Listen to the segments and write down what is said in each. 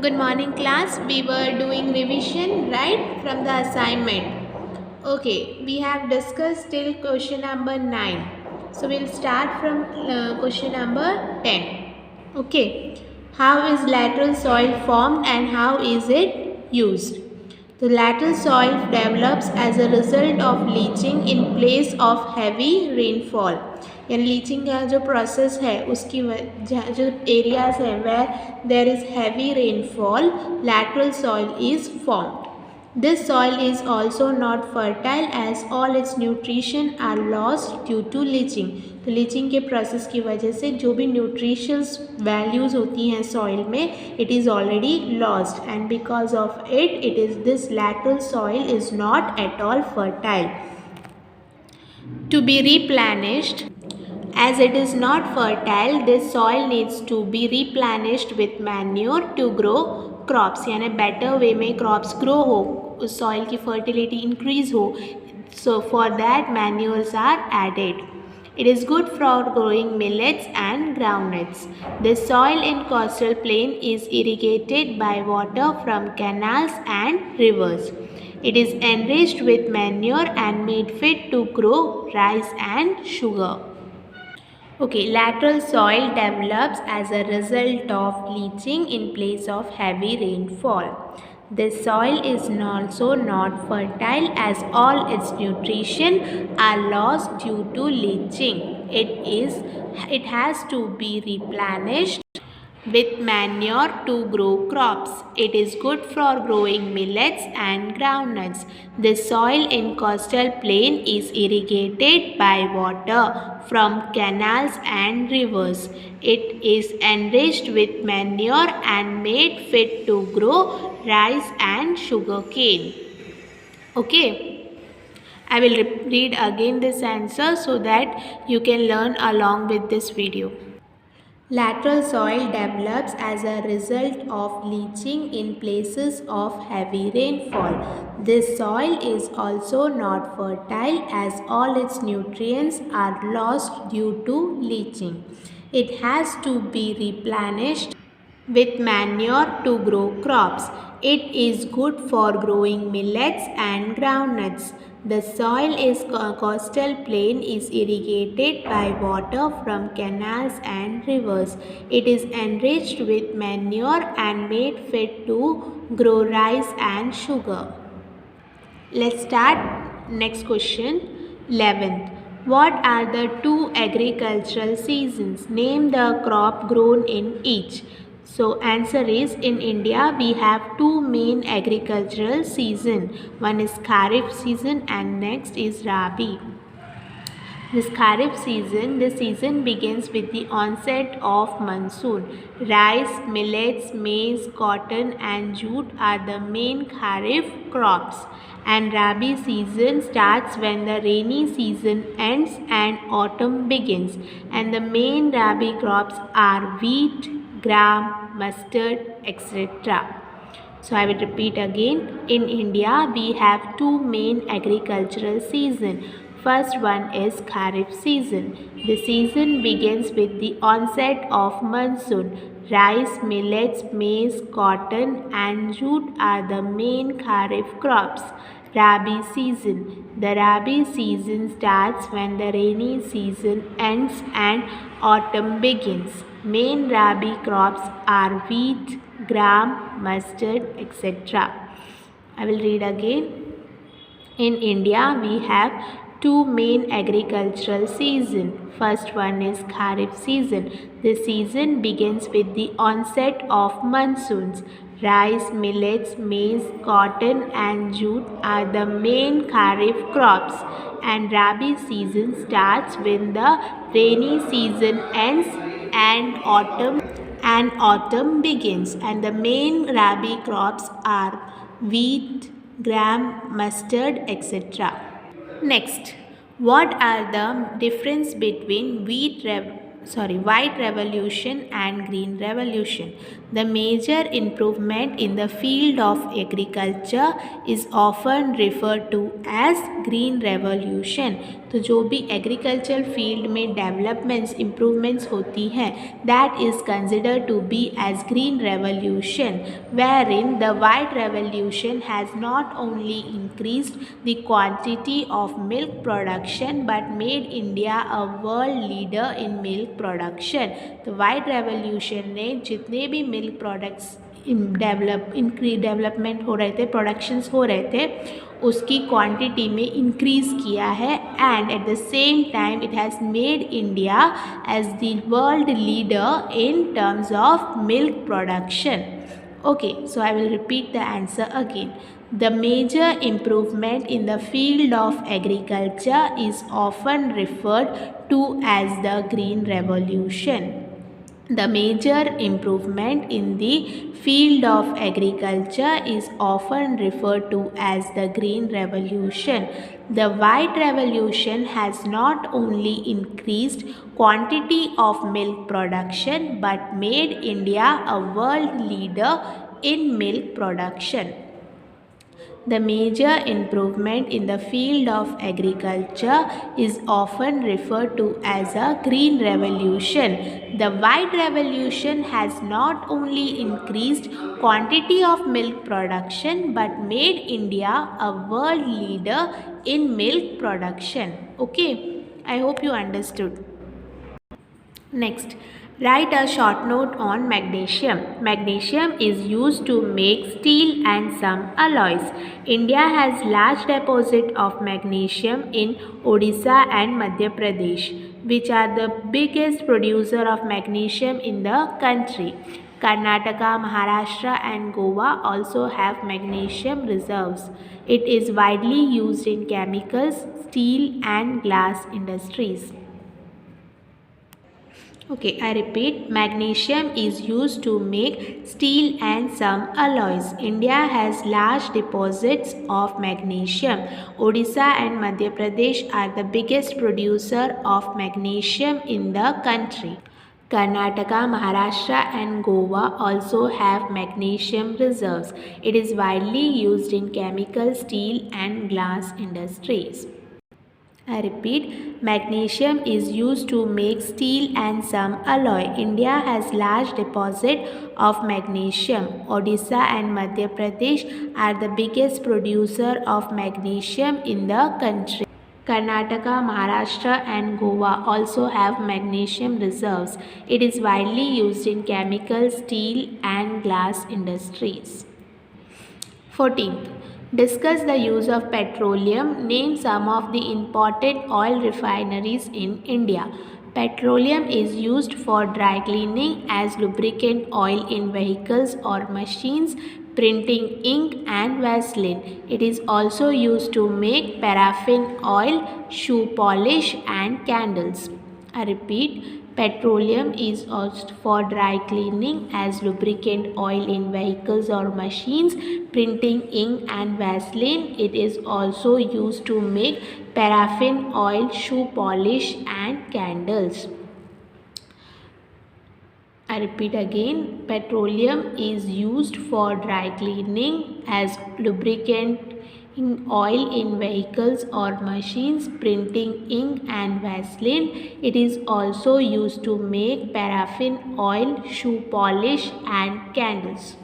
Good morning class. We were doing revision right from the assignment. Okay, we have discussed till question number 9. So we'll start from question number 10. Okay. How is lateral soil formed and how is it used? The lateral soil develops as a result of leaching in place of heavy rainfall. यानी leaching का जो process है उसकी जो areas है where there is heavy rainfall lateral soil is formed. This soil is also not fertile as all its nutrition are lost due to leaching. तो leaching के process की वजह से जो भी न्यूट्रिशंस वैल्यूज होती हैं सॉइल में it is already lost and because of it is this lateral soil is not at all fertile. To be replenished, as it is not fertile, this soil needs to be replenished with manure to grow crops यानी better way में crops grow हो, उस soil की fertility increase हो. So for that manures are added. It is good for growing millets and groundnuts. The soil in coastal plain is irrigated by water from canals and rivers. It is enriched with manure and made fit to grow rice and sugar. Okay, lateral soil develops as a result of leaching in place of heavy rainfall. This soil is also not fertile as all its nutrition are lost due to leaching. It has to be replenished with manure to grow crops. It is good for growing millets and groundnuts. The soil in coastal plain is irrigated by water from canals and rivers. It is enriched with manure and made fit to grow rice and sugar cane. Okay. I will read again this answer so that you can learn along with this video. Lateral soil develops as a result of leaching in places of heavy rainfall. This soil is also not fertile as all its nutrients are lost due to leaching. It has to be replenished with manure to grow crops. It is good for growing millets and groundnuts. The soil is coastal plain is irrigated by water from canals and rivers. It is enriched with manure and made fit to grow rice and sugar. Let's start next question. 11th. What are the two agricultural seasons? Name the crop grown in each. So answer is, in India we have two main agricultural season. One is Kharif season and next is Rabi. This Kharif season, the season begins with the onset of monsoon. Rice, millets, maize, cotton and jute are the main Kharif crops. And Rabi season starts when the rainy season ends and autumn begins. And the main Rabi crops are wheat, gram, mustard, etc. So I will repeat again. In India, we have two main agricultural seasons. First one is Kharif season. The season begins with the onset of monsoon. Rice, millets, maize, cotton and jute are the main Kharif crops. Rabi season. The Rabi season starts when the rainy season ends and autumn begins. Main Rabi crops are wheat, gram, mustard, etc. I will read again. In India, we have two main agricultural seasons. First one is Kharif season. The season begins with the onset of monsoons. Rice, millets, maize, cotton and jute are the main Kharif crops. And Rabi season starts when the rainy season ends and autumn begins. And the main Rabi crops are wheat, gram, mustard, etc. Next, what are the difference between white revolution and green revolution? The major improvement in the field of agriculture is often referred to as green revolution. तो जो भी agriculture field में developments improvements होती हैं that is considered to be as green revolution, wherein the white revolution has not only increased the quantity of milk production but made India a world leader in milk production. तो white revolution ने जितने भी milk products development हो रहे थे, productions हो रहे थे, उसकी क्वांटिटी में इंक्रीज़ किया है and at the same time it has made India as the world leader in terms of milk production. Okay, so I will repeat the answer again. The major improvement in the field of agriculture is often referred to as the Green Revolution. The major improvement in the field of agriculture is often referred to as the Green Revolution. The White Revolution has not only increased quantity of milk production but made India a world leader in milk production. The major improvement in the field of agriculture is often referred to as a green revolution. The white revolution has not only increased quantity of milk production but made India a world leader in milk production. Okay, I hope you understood. Next, write a short note on magnesium. Magnesium is used to make steel and some alloys. India has large deposit of magnesium in Odisha and Madhya Pradesh, which are the biggest producer of magnesium in the country. Karnataka, Maharashtra and Goa also have magnesium reserves. It is widely used in chemicals, steel and glass industries. Okay, I repeat, magnesium is used to make steel and some alloys. India has large deposits of magnesium. Odisha and Madhya Pradesh are the biggest producer of magnesium in the country. Karnataka, Maharashtra and Goa also have magnesium reserves. It is widely used in chemical, steel and glass industries. I repeat, magnesium is used to make steel and some alloy. India has large deposit of magnesium. Odisha and Madhya Pradesh are the biggest producer of magnesium in the country. Karnataka, Maharashtra and Goa also have magnesium reserves. It is widely used in chemical, steel and glass industries. 14th. Discuss the use of petroleum. Name some of the important oil refineries in India. Petroleum is used for dry cleaning as lubricant oil in vehicles or machines, printing ink and Vaseline. It is also used to make paraffin oil, shoe polish and candles. I repeat, petroleum is used for dry cleaning as lubricant oil in vehicles or machines, printing ink and Vaseline. It is also used to make paraffin oil, shoe polish and candles. I repeat again, petroleum is used for dry cleaning as lubricant oil in vehicles or machines, printing ink and Vaseline. It is also used to make paraffin oil, shoe polish and candles.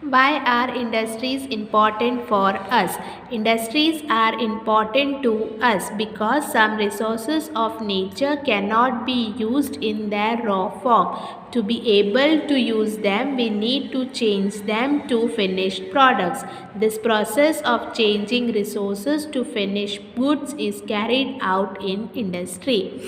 Why are industries important for us? Industries are important to us because some resources of nature cannot be used in their raw form. To be able to use them, we need to change them to finished products. This process of changing resources to finished goods is carried out in industry.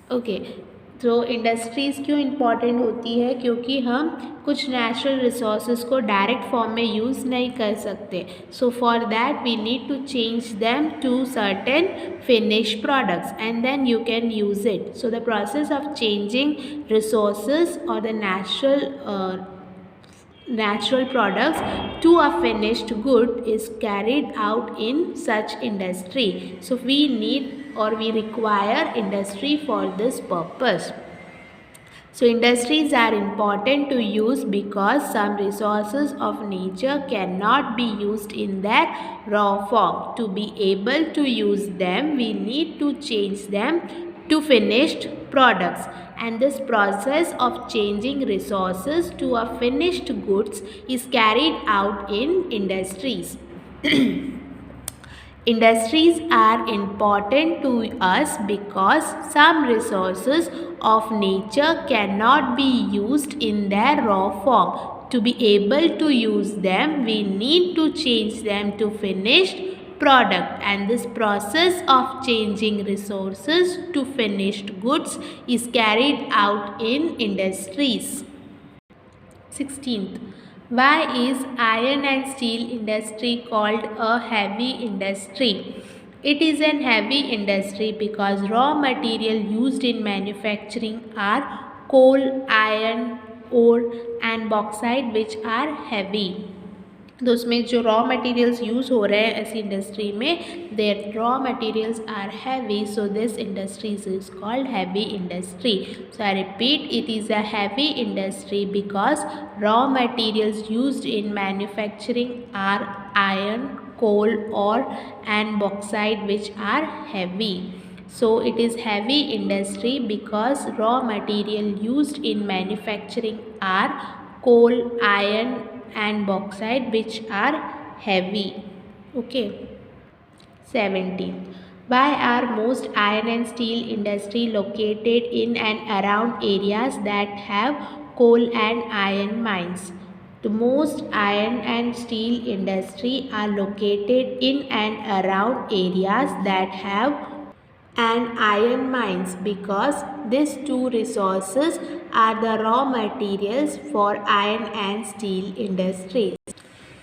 Okay. तो industries क्यों important होती है? क्योंकि हम कुछ natural resources को direct form में use नहीं कर सकते. So for that we need to change them to certain finish products and then you can use it. So the process of changing resources और the natural products to a finished good is carried out in such industry. So we need or we require industry for this purpose. So industries are important to use because some resources of nature cannot be used in their raw form. To be able to use them, we need to change them to finished products. And this process of changing resources to a finished goods is carried out in industries. Industries are important to us because some resources of nature cannot be used in their raw form. To be able to use them, we need to change them to finished product, and this process of changing resources to finished goods is carried out in industries. 16th. Why is iron and steel industry called a heavy industry? It is an heavy industry because raw material used in manufacturing are coal, iron, ore and bauxite, which are heavy. तो उसमें जो raw materials use हो रहे हैं ऐसी industry में, there raw materials are heavy, so this industries is called heavy industry. So I repeat, it is a heavy industry because raw materials used in manufacturing are iron, coal, ore and bauxite, which are heavy. So it is heavy industry because raw material used in manufacturing are coal, iron and bauxite, which are heavy. Okay. 17. Why are most iron and steel industry located in and around areas that have coal and iron mines? The most iron and steel industry are located in and around areas that have and iron mines because these two resources are the raw materials for iron and steel industries.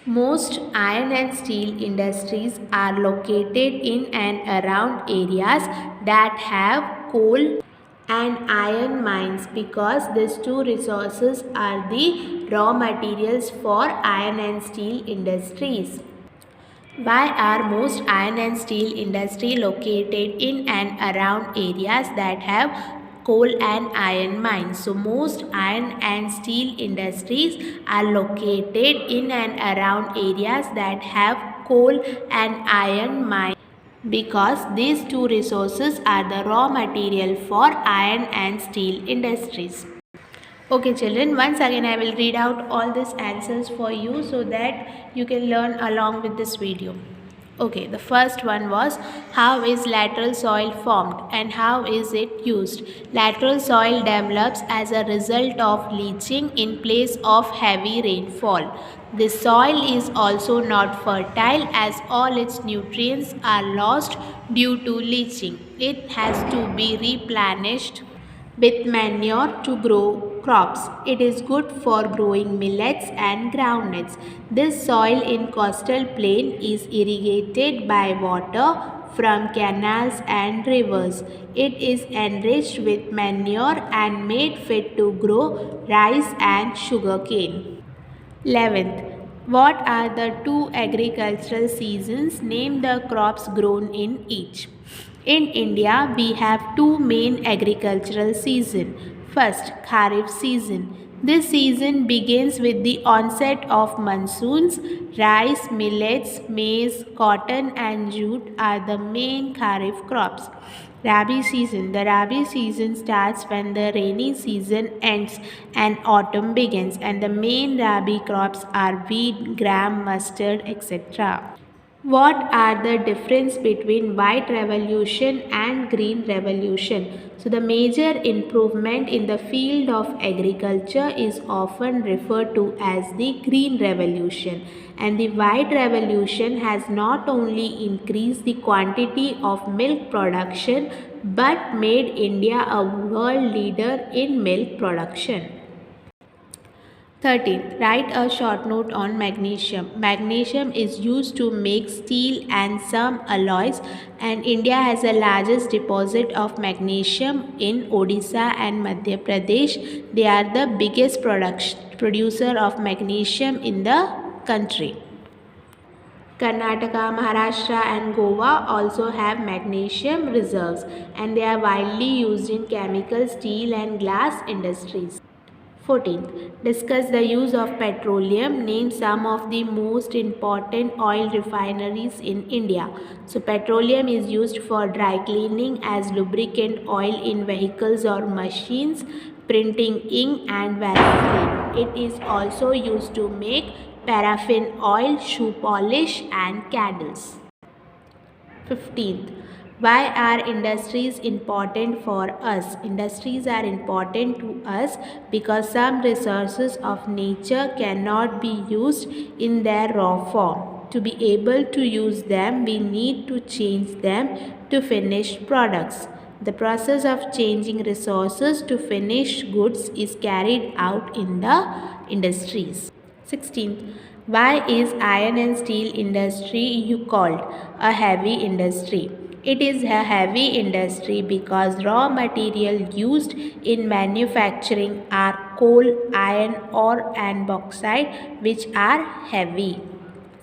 Most iron and steel industries are located in and around areas that have coal and iron mines because these two resources are the raw materials for iron and steel industries. Why are most iron and steel industry located in and around areas that have coal and iron mines? So most iron and steel industries are located in and around areas that have coal and iron mines because these two resources are the raw material for iron and steel industries. Okay children, once again I will read out all these answers for you so that you can learn along with this video. Okay, the first one was, how is lateral soil formed and how is it used? Lateral soil develops as a result of leaching in place of heavy rainfall. This soil is also not fertile as all its nutrients are lost due to leaching. It has to be replenished with manure to grow crops. It is good for growing millets and groundnuts. This soil in coastal plain is irrigated by water from canals and rivers. It is enriched with manure and made fit to grow rice and sugarcane. 11th. What are the two agricultural seasons? Name the crops grown in each. In India, we have two main agricultural seasons. First, Kharif season. This season begins with the onset of monsoons. Rice, millets, maize, cotton and jute are the main Kharif crops. Rabi season. The Rabi season starts when the rainy season ends and autumn begins, and the main Rabi crops are wheat, gram, mustard, etc. What are the difference between white revolution and green revolution? So the major improvement in the field of agriculture is often referred to as the green revolution, and the white revolution has not only increased the quantity of milk production but made India a world leader in milk production. 13th. Write a short note on magnesium. Magnesium is used to make steel and some alloys, and India has the largest deposit of magnesium in Odisha and Madhya Pradesh. They are the biggest producer of magnesium in the country. Karnataka, Maharashtra and Goa also have magnesium reserves, and they are widely used in chemical, steel and glass industries. 14th. Discuss the use of petroleum. Name some of the most important oil refineries in India. So petroleum is used for dry cleaning, as lubricant oil in vehicles or machines, printing ink and Vaseline. It is also used to make paraffin oil, shoe polish and candles. 15th. Why are industries important for us? Industries are important to us because some resources of nature cannot be used in their raw form. To be able to use them, we need to change them to finished products. The process of changing resources to finished goods is carried out in the industries. 16th. Why is iron and steel industry called a heavy industry? It is a heavy industry because raw material used in manufacturing are coal, iron, ore and bauxite, which are heavy.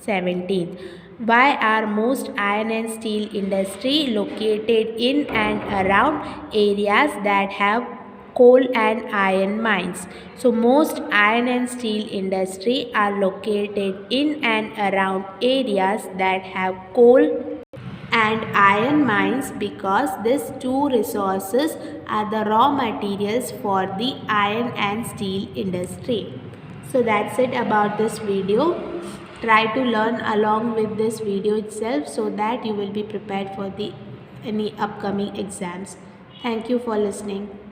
17th. Why are most iron and steel industry located in and around areas that have coal and iron mines? So most iron and steel industry are located in and around areas that have coal and iron mines because these two resources are the raw materials for the iron and steel industry. So that's it about this video. Try to learn along with this video itself so that you will be prepared for the any upcoming exams. Thank you for listening.